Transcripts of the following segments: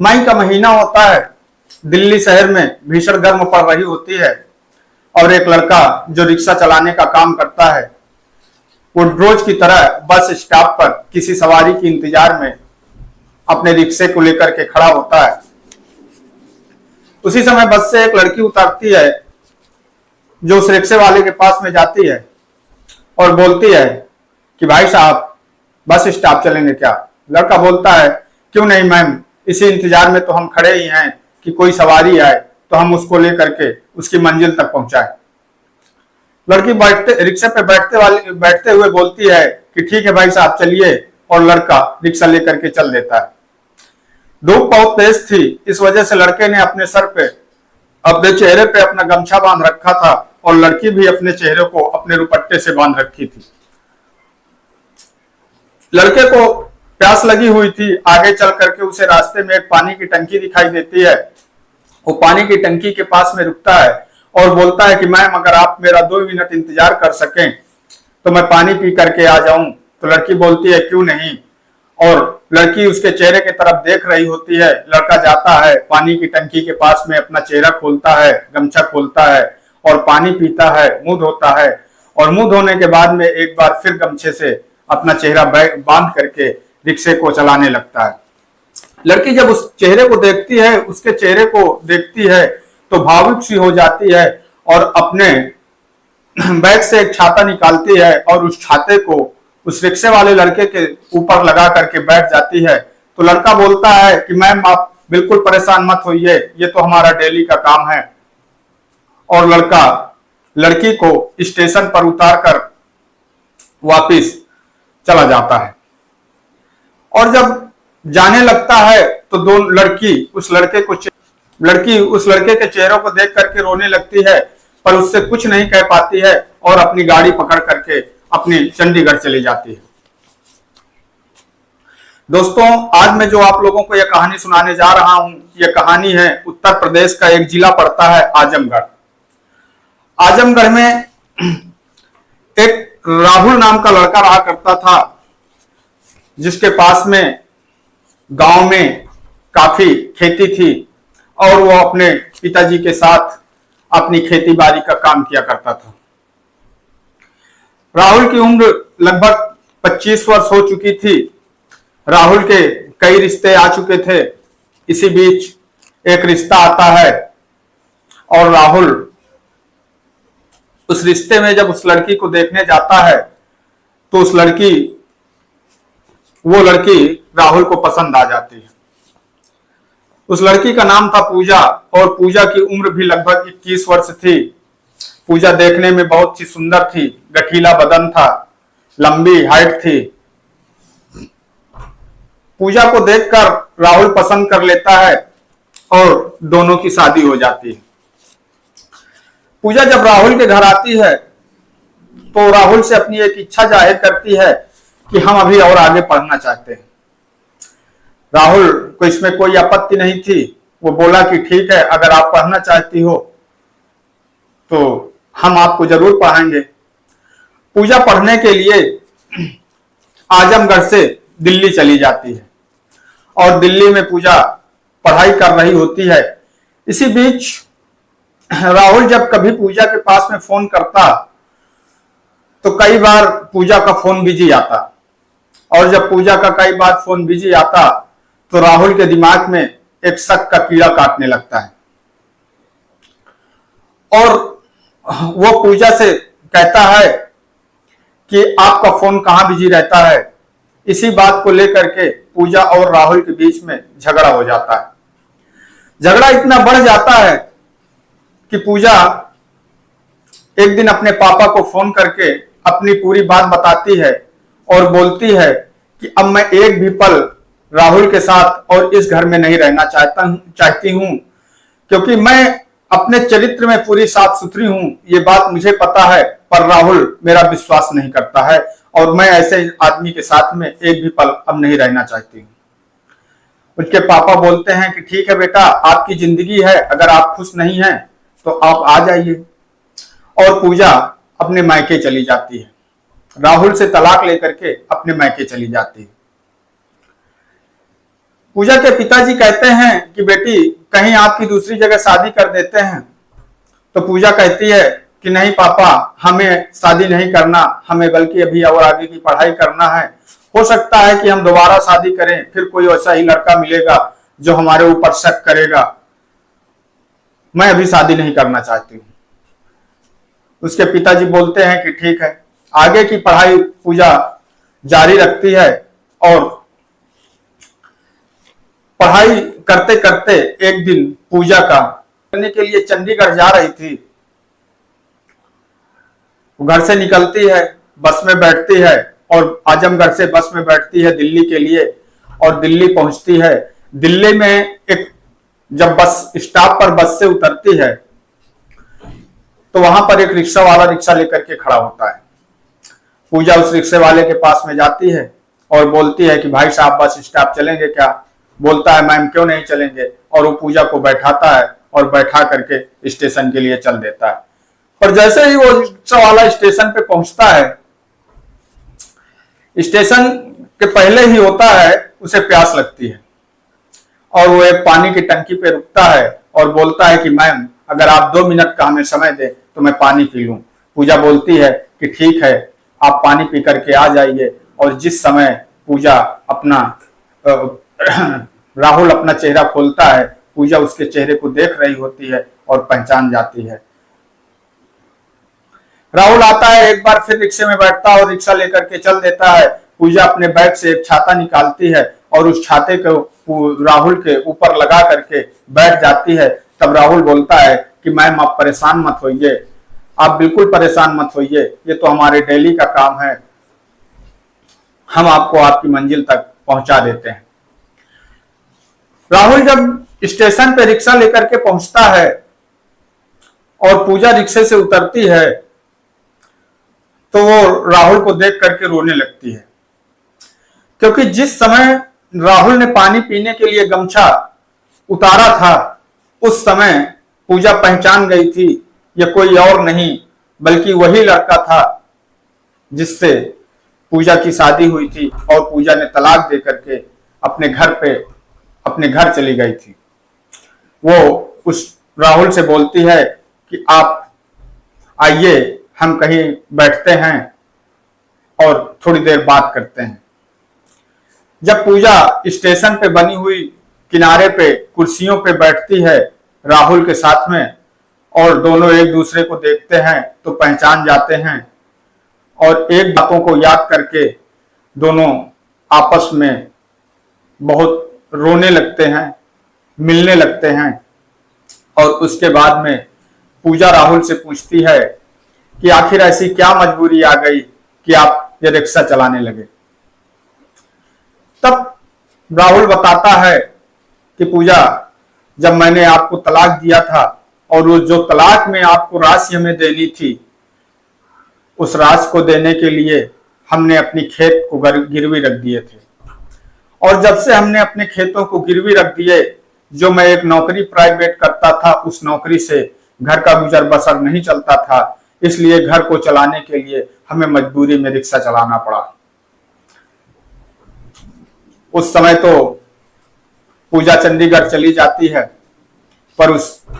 मई का महीना होता है। दिल्ली शहर में भीषण गर्म पड़ रही होती है और एक लड़का जो रिक्शा चलाने का काम करता है वो रोज की तरह बस स्टॉप पर किसी सवारी के इंतजार में अपने रिक्शे को लेकर के खड़ा होता है। उसी समय बस से एक लड़की उतरती है जो उस रिक्शे वाले के पास में जाती है और बोलती है कि भाई साहब बस स्टॉप चलेंगे क्या। लड़का बोलता है क्यों नहीं मैम, इसी इंतजार में तो हम खड़े ही हैं कि कोई सवारी आए तो हम उसको लेकर के उसकी मंजिल तक पहुंचाए। लड़की रिक्शे पे बैठते हुए बोलती है कि ठीक है भाई साहब चलिए, और लड़का रिक्शा लेकर के चल देता है। धूप बहुत तेज थी, इस वजह से लड़के ने अपने सर पे अपने चेहरे पे अपना गमछा बांध रखा था और लड़की भी अपने चेहरे को अपने दुपट्टे से बांध रखी थी। लड़के को प्यास लगी हुई थी। आगे चल करके उसे रास्ते में एक पानी की टंकी दिखाई देती है। वो पानी की टंकी के पास में रुकता है और बोलता है कि मैम अगर आप मेरा 2 मिनट इंतजार कर सकें तो मैं पानी पी करके आ जाऊं। तो लड़की बोलती है क्यों नहीं, और लड़की उसके चेहरे की तरफ देख रही होती है। लड़का जाता है पानी की टंकी के पास में, अपना चेहरा खोलता है, गमछा खोलता है और पानी पीता है, मुंह धोता है, और मुंह धोने के बाद में एक बार फिर गमछे से अपना चेहरा बांध करके रिक्शे को चलाने लगता है। लड़की जब उस चेहरे को देखती है, उसके चेहरे को देखती है तो भावुक सी हो जाती है और अपने बैग से एक छाता निकालती है और उस छाते को उस रिक्शे वाले लड़के के ऊपर लगा करके बैठ जाती है। तो लड़का बोलता है कि मैम आप बिल्कुल परेशान मत होइए, ये तो हमारा डेली का काम है। और लड़का लड़की को स्टेशन पर उतार कर वापिस चला जाता है। और जब जाने लगता है तो लड़की उस लड़के के चेहरों को देख करके रोने लगती है, पर उससे कुछ नहीं कह पाती है और अपनी गाड़ी पकड़ करके अपनी चंडीगढ़ चली जाती है। दोस्तों, आज मैं जो आप लोगों को यह कहानी सुनाने जा रहा हूं, यह कहानी है उत्तर प्रदेश का एक जिला पड़ता है आजमगढ़। आजमगढ़ में एक राहुल नाम का लड़का रहा करता था, जिसके पास में गांव में काफी खेती थी और वो अपने पिताजी के साथ अपनी खेती बाड़ी का काम किया करता था। राहुल की उम्र लगभग 25 वर्ष हो चुकी थी। राहुल के कई रिश्ते आ चुके थे। इसी बीच एक रिश्ता आता है और राहुल उस रिश्ते में जब उस लड़की को देखने जाता है तो वो लड़की राहुल को पसंद आ जाती है। उस लड़की का नाम था पूजा और पूजा की उम्र भी लगभग 21 वर्ष थी। पूजा देखने में बहुत ही सुंदर थी, गठीला बदन था, लंबी हाइट थी। पूजा को देखकर राहुल पसंद कर लेता है और दोनों की शादी हो जाती है। पूजा जब राहुल के घर आती है तो राहुल से अपनी एक इच्छा जाहिर करती है कि हम अभी और आगे पढ़ना चाहते हैं। राहुल को इसमें कोई आपत्ति नहीं थी। वो बोला कि ठीक है, अगर आप पढ़ना चाहती हो तो हम आपको जरूर पढ़ाएंगे। पूजा पढ़ने के लिए आजमगढ़ से दिल्ली चली जाती है और दिल्ली में पूजा पढ़ाई कर रही होती है। इसी बीच राहुल जब कभी पूजा के पास में फोन करता तो कई बार पूजा का फोन बिजी आता, और जब पूजा का कई बार फोन बिजी आता तो राहुल के दिमाग में एक शक का कीड़ा काटने लगता है और वो पूजा से कहता है कि आपका फोन कहां बिजी रहता है। इसी बात को लेकर के पूजा और राहुल के बीच में झगड़ा हो जाता है। झगड़ा इतना बढ़ जाता है कि पूजा एक दिन अपने पापा को फोन करके अपनी पूरी बात बताती है और बोलती है कि अब मैं एक भी पल राहुल के साथ और इस घर में नहीं रहना चाहती हूं, क्योंकि मैं अपने चरित्र में पूरी साफ सुथरी हूं, ये बात मुझे पता है, पर राहुल मेरा विश्वास नहीं करता है और मैं ऐसे आदमी के साथ में एक भी पल अब नहीं रहना चाहती हूं। उसके पापा बोलते हैं कि ठीक है बेटा, आपकी जिंदगी है, अगर आप खुश नहीं हैं तो आप आ जाइए। और पूजा अपने मायके चली जाती है, राहुल से तलाक लेकर के अपने मायके चली जाती है। पूजा के पिताजी कहते हैं कि बेटी कहीं आपकी दूसरी जगह शादी कर देते हैं। तो पूजा कहती है कि नहीं पापा, हमें शादी नहीं करना, हमें बल्कि अभी और आगे की पढ़ाई करना है। हो सकता है कि हम दोबारा शादी करें, फिर कोई वैसा ही लड़का मिलेगा जो हमारे ऊपर शक करेगा। मैं अभी शादी नहीं करना चाहती हूँ। उसके पिताजी बोलते हैं कि ठीक है। आगे की पढ़ाई पूजा जारी रखती है और पढ़ाई करते करते एक दिन पूजा का करने के लिए चंडीगढ़ जा रही थी। वो घर से निकलती है, बस में बैठती है और आजमगढ़ से बस में बैठती है दिल्ली के लिए और दिल्ली पहुंचती है। दिल्ली में एक जब बस स्टॉप पर बस से उतरती है तो वहां पर एक रिक्शा वाला रिक्शा लेकर के खड़ा होता है। पूजा उस रिक्शे वाले के पास में जाती है और बोलती है कि भाई साहब बस स्टॉप चलेंगे क्या? बोलता है मैम क्यों नहीं चलेंगे, और वो पूजा को बैठाता है और बैठा करके स्टेशन के लिए चल देता है। और जैसे ही वो रिक्शा वाला स्टेशन पे पहुंचता है, स्टेशन के पहले ही होता है उसे प्यास लगती है और वो एक पानी की टंकी पे रुकता है और बोलता है कि मैम अगर आप 2 मिनट का हमें समय दें तो मैं पानी पी लूं। पूजा बोलती है कि ठीक है, आप पानी पी करके आ जाइए। और जिस समय पूजा अपना राहुल अपना चेहरा खोलता है, पूजा उसके चेहरे को देख रही होती है और पहचान जाती है। राहुल आता है, एक बार फिर रिक्शे में बैठता है और रिक्शा लेकर के चल देता है। पूजा अपने बैग से एक छाता निकालती है और उस छाते को राहुल के ऊपर लगा करके बैठ जाती है। तब राहुल बोलता है कि मैम आप परेशान मत होइए, आप बिल्कुल परेशान मत होइए, ये तो हमारे डेली का काम है, हम आपको आपकी मंजिल तक पहुंचा देते हैं। राहुल जब स्टेशन पे रिक्शा लेकर के पहुंचता है और पूजा रिक्शे से उतरती है तो वो राहुल को देख करके रोने लगती है, क्योंकि जिस समय राहुल ने पानी पीने के लिए गमछा उतारा था उस समय पूजा पहचान गई थी ये कोई और नहीं बल्कि वही लड़का था जिससे पूजा की शादी हुई थी और पूजा ने तलाक दे करके अपने घर चली गई थी। वो उस राहुल से बोलती है कि आप आइए, हम कहीं बैठते हैं और थोड़ी देर बात करते हैं। जब पूजा स्टेशन पे बनी हुई किनारे पे कुर्सियों पे बैठती है राहुल के साथ में और दोनों एक दूसरे को देखते हैं तो पहचान जाते हैं और एक बातों को याद करके दोनों आपस में बहुत रोने लगते हैं, मिलने लगते हैं। और उसके बाद में पूजा राहुल से पूछती है कि आखिर ऐसी क्या मजबूरी आ गई कि आप ये रिक्शा चलाने लगे। तब राहुल बताता है कि पूजा, जब मैंने आपको तलाक दिया था और वो जो तलाक में आपको राशि हमें देनी थी, उस राशि को देने के लिए हमने अपनी खेत को गिरवी रख दिए थे और जब से हमने अपने खेतों को गिरवी रख दिए, जो मैं एक नौकरी प्राइवेट करता था उस नौकरी से घर का गुजर बसर नहीं चलता था, इसलिए घर को चलाने के लिए हमें मजबूरी में रिक्शा चलाना पड़ा। उस समय तो पूजा चंडीगढ़ चली जाती है पर उसके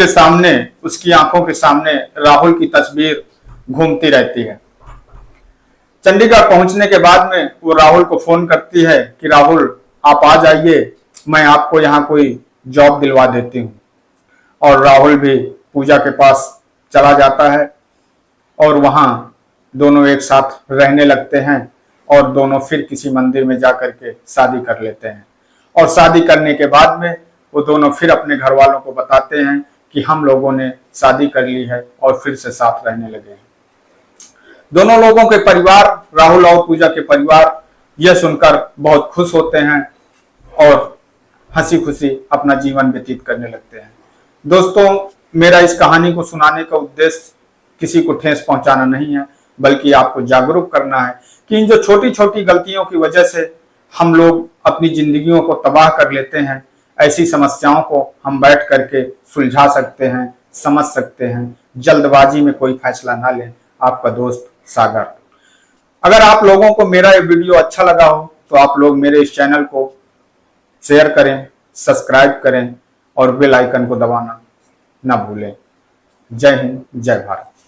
सामने, उसकी आंखों के सामने राहुल की तस्वीर घूमती रहती है। चंडीगढ़ पहुंचने के बाद में वो राहुल को फोन करती है कि राहुल आप आ जाइए, मैं आपको यहाँ कोई जॉब दिलवा देती हूँ। और राहुल भी पूजा के पास चला जाता है और वहां दोनों एक साथ रहने लगते हैं और दोनों फिर किसी मंदिर में जाकर के शादी कर लेते हैं। और शादी करने के बाद में वो दोनों फिर अपने घर वालों को बताते हैं कि हम लोगों ने शादी कर ली है और फिर से साथ रहने लगे हैं। दोनों लोगों के परिवार, राहुल और पूजा के परिवार, यह सुनकर बहुत खुश होते हैं और हंसी खुशी अपना जीवन व्यतीत करने लगते हैं। दोस्तों, मेरा इस कहानी को सुनाने का उद्देश्य किसी को ठेस पहुंचाना नहीं है, बल्कि आपको जागरूक करना है कि इन जो छोटी छोटी गलतियों की वजह से हम लोग अपनी जिंदगियों को तबाह कर लेते हैं, ऐसी समस्याओं को हम बैठ करके सुलझा सकते हैं, समझ सकते हैं। जल्दबाजी में कोई फैसला ना लें। आपका दोस्त सागर। अगर आप लोगों को मेरा ये वीडियो अच्छा लगा हो तो आप लोग मेरे इस चैनल को शेयर करें, सब्सक्राइब करें और बेल आइकन को दबाना ना भूलें। जय हिंद, जय भारत।